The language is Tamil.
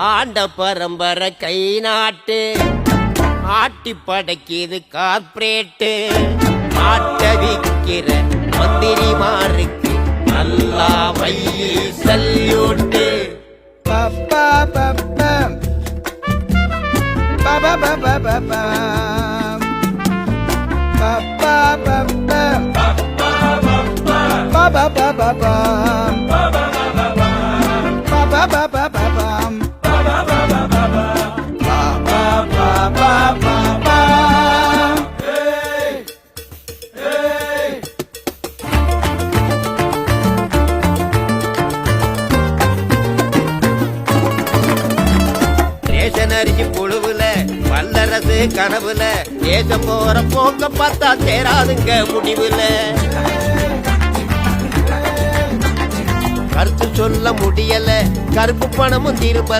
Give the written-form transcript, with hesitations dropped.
ஆண்ட பரம்பரை கை நாட்டு ஆட்டி படைக்கிது கார்பரேட்டு ஆட்ட விக்கிற மந்திரிமாருக்கு நல்லா வையி சல்யூட்டு பப்பா பப்பா பப்பா பப்பா பப்பா பப்பா பப்பா பப்பா பப்பா அரிசி புழுவுல வல்லரசு கனவுல தேசம் போற போக்க பார்த்தா சேராதுங்க முடிவுல கருத்து சொல்ல முடியல கருப்பு பணமும் திரும்ப